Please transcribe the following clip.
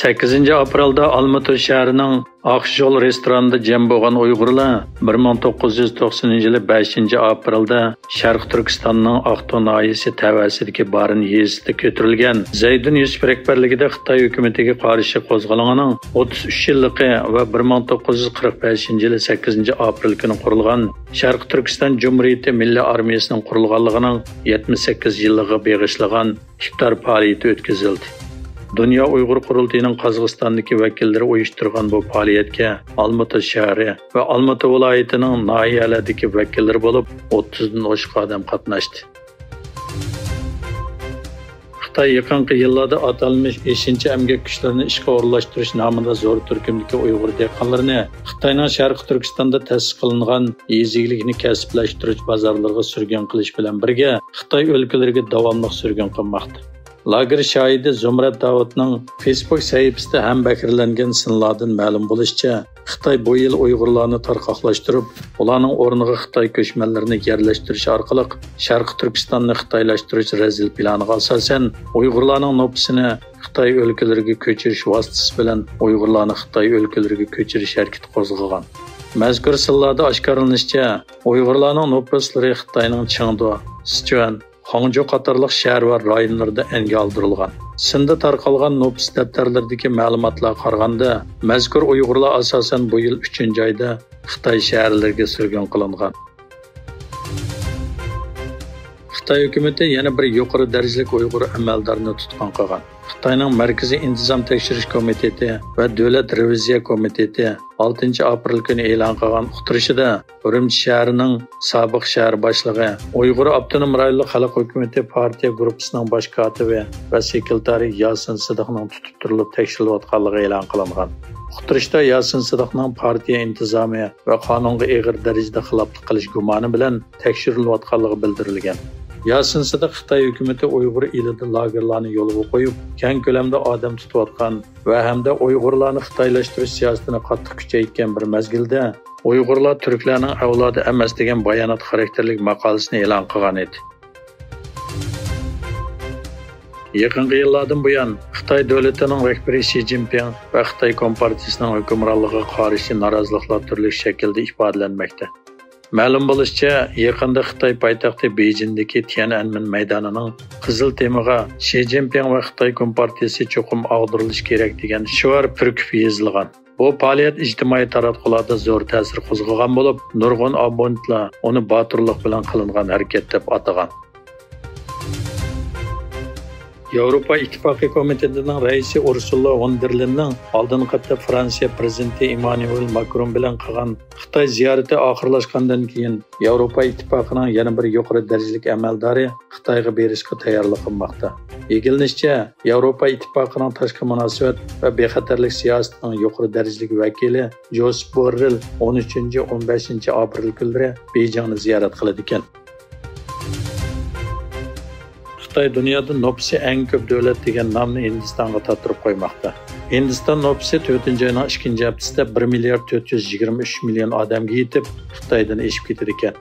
8 aprelda Almaty şəhərinin Aqşol restoranında cəm bolğan Uyğurlar 1990-yılı 5 aprelda Şərq Türkistanның Aqto nahiyəsi təvəssüdəki Barin yezisində kötürülgən Zeydun Yusuf rəhbərligində Xitay hökumətinə qarşı qozğalanğan 33 illiqi və 1945-yılı 8 aprel günü qurulğan Şərq Türkistan Cumhuriyeti Milli Armiyasının qurulğanlığının 78 yıllığı bağışlagan iftar fəaliyyəti ötküzüldü. Dünya Uyghur Qurultayının Qazaqstandakı vəkilləri uyuşturğan bu fəaliyyətə Almaty şəhəri və Almaty vilayətinin nahiyələrdəki vəkilləri olub 30-dan oşuq adam qatnaşdı. Xitay yaxınqı yıllarda atalmış 5-ci əmgək güclərini işə orunlaşdırış namında zor türkümdəki Uyghur dehqanlarını Xitayning Şərq Türkistanda təsis qılınğan yezilikni kəsbləşdiriş bazarlarına sürgün qilish bilan birgə Xitay ölkələrinə davamlıq sürgün qılmaqda. Lager şahidi Zumrat Davudning Facebook sahifasida ham bakirlangan sinlardan ma'lum bo'lishicha, Xitoy bu yil Uyg'urlarni tarqoqlashtirib, ularning o'rniga Xitoy ko'chmanlarini yerlashtirish orqali Sharq Turkistonni xitoylashtirish razil planiga asosan Uyg'urlarning nopsini Xitoy o'lkalariga ko'chirish vositasi bilan Uyg'urlarni Xitoy o'lkalariga ko'chirish harakati qo'zg'agan. Mazkur sillarda oshkorlanishicha, Uyg'urlarning nopuslari Xitoyning Chengdu, Sichuan, Hangzhou qatorliq shahar va rayonlarda enga oldirilgan. Sinda tarqalgan nopus daftarlaridagi ma'lumotlarga qaraganda, mazkur Uyg'urlar asosan bu yil 3-oyda Xitoy shaharlariga surgun qilingan. Xitoy hukumatı yana bir yuqori darajali Uyg'ur amaldorni tutqun qilgan. Xitoyning Markaziy intizom tekshirish komiteti va Davlat reviziya komiteti 6 aprel kuni e'lon qilgan uqtirishida Urumchi shahrining sobiq shahar boshlig'i, Uyg'ur Avtonom rayonlik xalq hukumati partiya guruhining bosh kotibi va sekretari Yasin Sidiqning tutib turilib tekshirilayotganligi e'lon qilingan. Uqtirishda Yasin Sidiqning partiya intizomi va qonunga og'ir darajada xiloflik qilish gumoni bilan tekshirilayotganligi bildirilgan. Yasin Sidiq Xitoy hukumati Uyg'ur elida lagerlarni yo'lga qo'yib, keng ko'lamda odam tutayotgan va hamda Uyg'urlarni xitoylashtirish siyosatini qattiq kuchaytgan bir mezgilda Uyg'urlar turklarning avlodi emas degan bayonot xarakterli maqolasini e'lon qilgan edi. Yaqinqi yillardan buyon Xitoy davlatining rahbari Xi Jinping va Xitoy kompartiyasining hukmronligiga qarshi noroziliklar turli shaklda ifodalanmoqda. Ma'lum bo'lishicha, yaqinda Xitoy poytaxti Beijingdagi Tiananmen maydonining qizil temaga Xi Jinping va Xitoy kompartiyasi cho'qim og'dirilishi kerak degan shior purkib yozilgan. Bu faoliyat ijtimoiy taratqularda zo'r ta'sir qo'zg'agan bo'lib, nurg'un abonentlar uni boturlik bilan qilingan harakat deb atagan. Yevropa İttifaqı Komitetining raisi Ursula von der Leyenning oldin qatda Fransiya prezidenti Emmanuel Macron bilan qilgan Xitoy ziyorati oxirlashgandan keyin Yevropa İttifaqining yana bir yuqori darajalik amaldori Xitoyga berishga tayyorlik qilmoqda. Egilishicha, Yevropa İttifaqining tashqi munosabat va bexatarlik siyosatining yuqori darajalik vakili Josep Borrell 13-15 aprel kunlari Beijingni ziyorat qiladi ekan. Xitoy dunyoda nopsi eng ko'p davlat degan nomni Hindistonga tatirib qo'ymoqda. Hindiston nopsi 4-oyning 2 haftasida 1 milliard 423 million odamga yetib, Xitoydan eshib ketdi ekan.